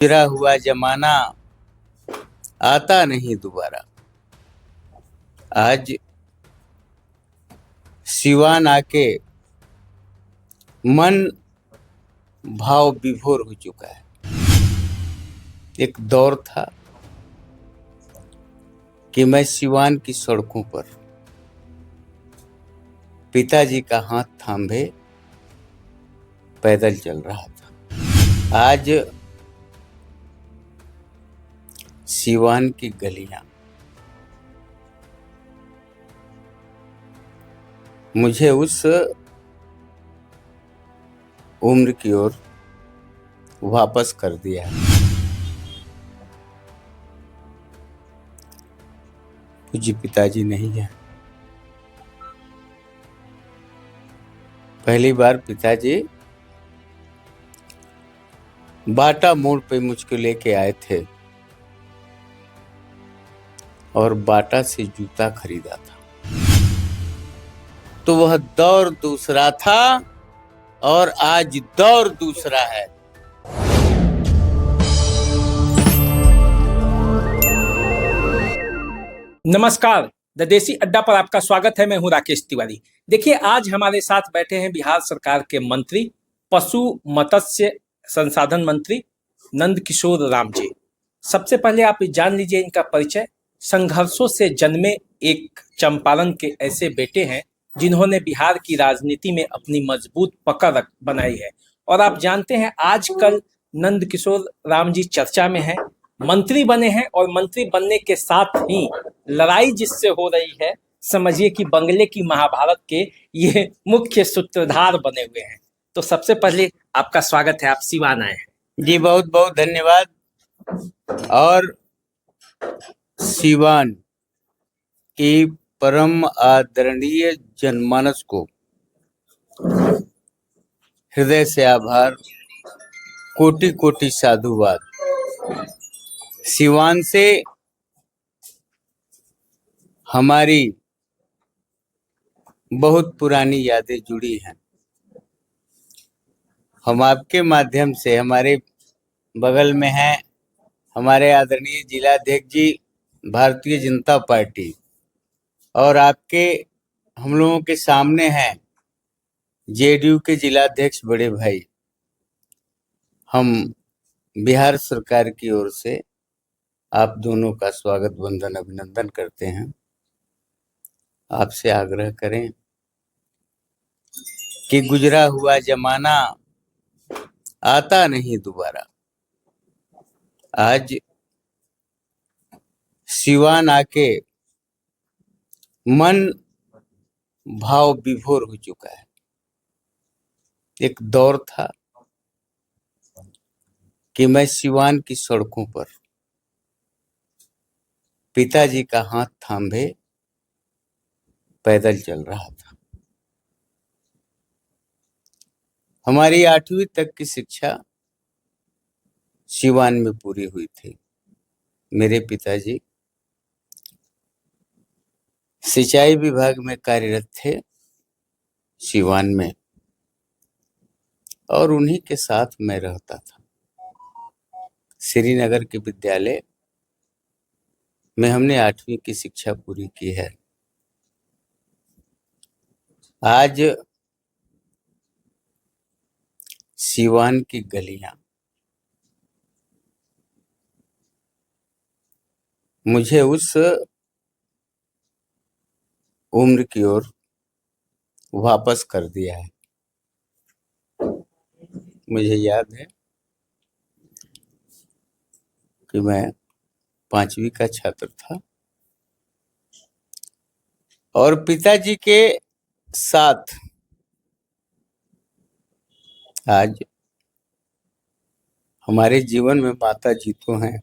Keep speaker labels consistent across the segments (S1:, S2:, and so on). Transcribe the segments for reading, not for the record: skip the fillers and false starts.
S1: गुजरा हुआ जमाना आता नहीं दोबारा। आज सिवान आके मन भाव विभोर हो चुका है। एक दौर था कि मैं सिवान की सड़कों पर पिताजी का हाथ थामे पैदल चल रहा था। आज सिवान की गलियां मुझे उस उम्र की ओर वापस कर दिया है। पूज्य पिताजी नहीं है। पहली बार पिताजी बाटा मोड़ पे मुझको लेके आए थे और बाटा से जूता खरीदा था। तो वह दौर दूसरा था और आज दौर दूसरा है।
S2: नमस्कार, द देसी अड्डा पर आपका स्वागत है। मैं हूं राकेश तिवारी। देखिए, आज हमारे साथ बैठे हैं बिहार सरकार के मंत्री, पशु मत्स्य संसाधन मंत्री नंद किशोर राम जी। सबसे पहले आप जान लीजिए इनका परिचय। संघर्षों से जन्मे एक चंपारण के ऐसे बेटे हैं जिन्होंने बिहार की राजनीति में अपनी मजबूत पकड़ बनाई है। और आप जानते हैं, आजकल नंद किशोर राम जी चर्चा में हैं, मंत्री बने हैं और मंत्री बनने के साथ ही लड़ाई जिससे हो रही है, समझिए कि बंगले की महाभारत के ये मुख्य सूत्रधार बने हुए हैं। तो सबसे पहले आपका स्वागत है, आप सिवान आए हैं।
S1: जी बहुत बहुत धन्यवाद। और सिवान की परम आदरणीय जनमानस को हृदय से आभार, कोटि कोटि साधुवाद। सिवान से हमारी बहुत पुरानी यादें जुड़ी हैं। हम आपके माध्यम से, हमारे बगल में हैं हमारे आदरणीय जिलाध्यक्ष जी भारतीय जनता पार्टी, और आपके हम लोगों के सामने हैं जेडीयू के जिलाध्यक्ष बड़े भाई। हम बिहार सरकार की ओर से आप दोनों का स्वागत, वंदन, अभिनंदन करते हैं। आपसे आग्रह करें कि गुजरा हुआ जमाना आता नहीं दोबारा। आज सिवान आके मन भाव विभोर हो चुका है। एक दौर था कि मैं सिवान की सड़कों पर पिताजी का हाथ थामे पैदल चल रहा था। हमारी 8वीं तक की शिक्षा सिवान में पूरी हुई थी। मेरे पिताजी सिंचाई विभाग में कार्यरत थे सिवान में, और उन्हीं के साथ मैं रहता था। श्रीनगर के विद्यालय में हमने 8वीं की शिक्षा पूरी की है। आज सिवान की गलियां मुझे उस उम्र की ओर वापस कर दिया है। मुझे याद है कि मैं 5वीं का छात्र था और पिताजी के साथ आज हमारे जीवन में माता जी तो हैं,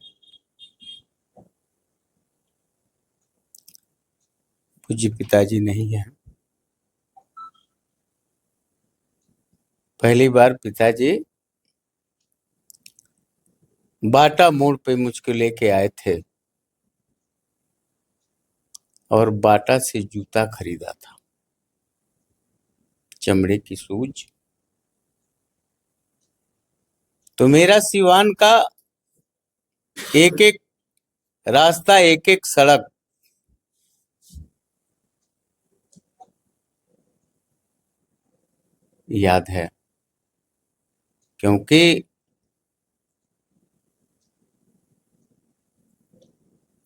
S1: पूज्य पिताजी नहीं है। पहली बार पिताजी बाटा मोड़ पे मुझको लेके आए थे और बाटा से जूता खरीदा था, चमड़े की शूज। तो मेरा सिवान का एक एक रास्ता, एक एक सड़क याद है, क्योंकि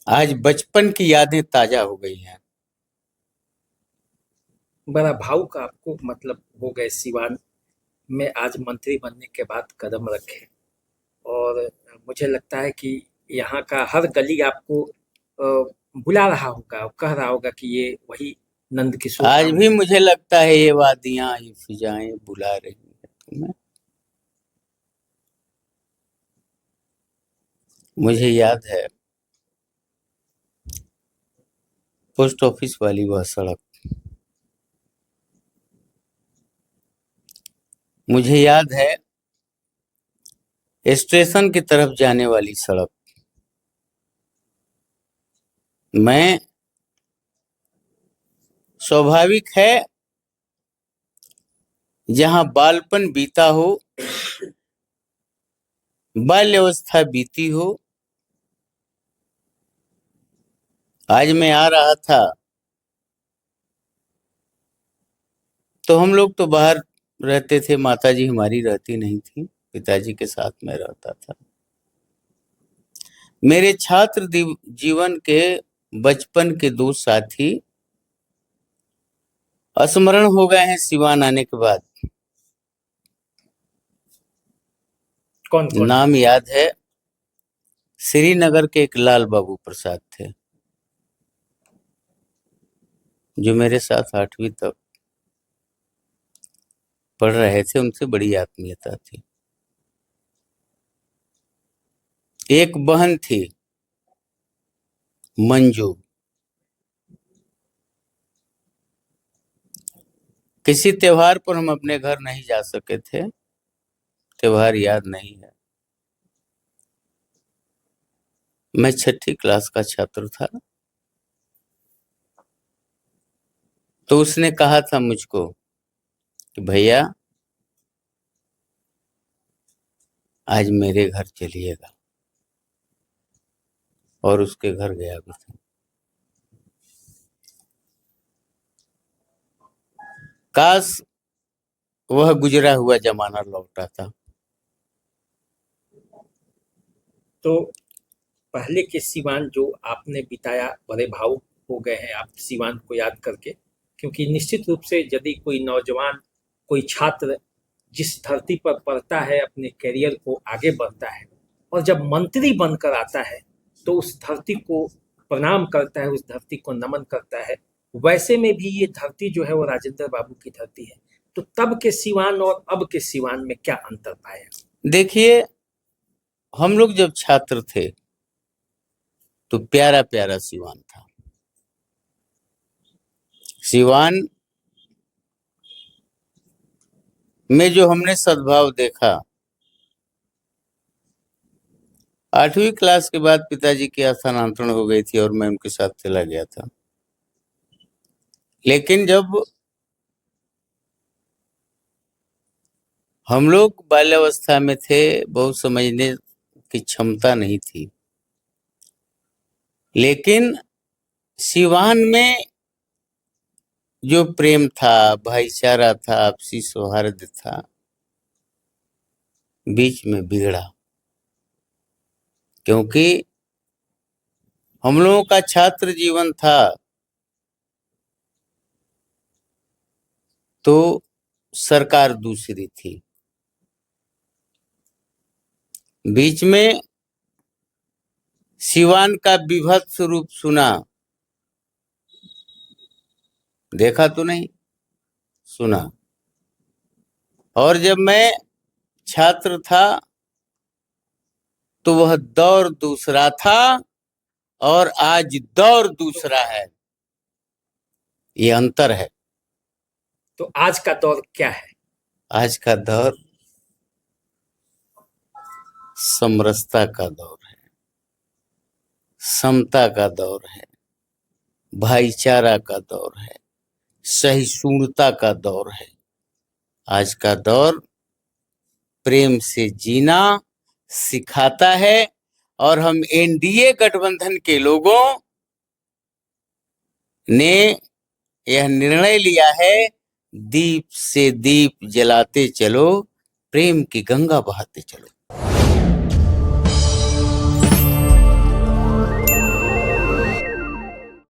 S1: आज बचपन की यादें ताजा हो गई हैं।
S2: बड़ा भावुक आपको मतलब हो गए सिवान में आज मंत्री बनने के बाद कदम रखे, और मुझे लगता है कि यहाँ का हर गली आपको बुला रहा होगा, कह रहा होगा कि ये वही नंद किशोर
S1: आज
S2: राम
S1: भी
S2: हैं।
S1: मुझे लगता है ये वादियां, ये फिजाएं बुला रही हैं तुम्हें। मुझे याद है पोस्ट ऑफिस वाली वह सड़क, मुझे याद है स्टेशन की तरफ जाने वाली सड़क। मैं स्वाभाविक है जहां बालपन बीता हो, बाल्यावस्था बीती हो, आज मैं आ रहा था तो हम लोग तो बाहर रहते थे, माताजी हमारी रहती नहीं थी, पिताजी के साथ में रहता था। मेरे छात्र जीवन के बचपन के दो साथी स्मरण हो गए हैं सिवान आने के बाद।
S2: कौन कौन?
S1: नाम याद है, श्रीनगर के एक लाल बाबू प्रसाद थे जो मेरे साथ 8वीं तक पढ़ रहे थे, उनसे बड़ी आत्मीयता थी। एक बहन थी मंजू, किसी त्योहार पर हम अपने घर नहीं जा सके थे, त्योहार याद नहीं है। मैं 6ठी क्लास का छात्र था, तो उसने कहा था मुझको कि भैया आज मेरे घर चलिएगा, और उसके घर गया भी था। काश वह गुजरा हुआ जमाना लौटा था।
S2: तो पहले के सिवान जो आपने बिताया, बड़े भावुक हो गए हैं आप सिवान को याद करके, क्योंकि निश्चित रूप से यदि कोई नौजवान, कोई छात्र जिस धरती पर पढ़ता है, अपने करियर को आगे बढ़ता है, और जब मंत्री बनकर आता है तो उस धरती को प्रणाम करता है, उस धरती को नमन करता है। वैसे में भी ये धरती जो है वो राजेंद्र बाबू की धरती है। तो तब के सिवान और अब के सिवान में क्या अंतर पाया?
S1: देखिए, हम लोग जब छात्र थे तो प्यारा प्यारा सिवान था। सिवान में जो हमने सद्भाव देखा, 8वीं क्लास के बाद पिताजी की स्थानांतरण हो गई थी और मैं उनके साथ चला गया था। लेकिन जब हम लोग बाल्यावस्था में थे, बहुत समझने की क्षमता नहीं थी, लेकिन सिवान में जो प्रेम था, भाईचारा था, आपसी सौहार्द था, बीच में बिगड़ा। क्योंकि हम लोगों का छात्र जीवन था तो सरकार दूसरी थी, बीच में सिवान का विभत्स रूप सुना, देखा तो नहीं, सुना। और जब मैं छात्र था तो वह दौर दूसरा था और आज दौर दूसरा है, ये अंतर है।
S2: तो आज का दौर क्या है?
S1: आज का दौर समरसता का दौर है, समता का दौर है, भाईचारा का दौर है, सहिष्णुता का दौर है। आज का दौर प्रेम से जीना सिखाता है और हम एनडीए गठबंधन के लोगों ने यह निर्णय लिया है, दीप से दीप जलाते चलो, प्रेम की गंगा बहाते चलो।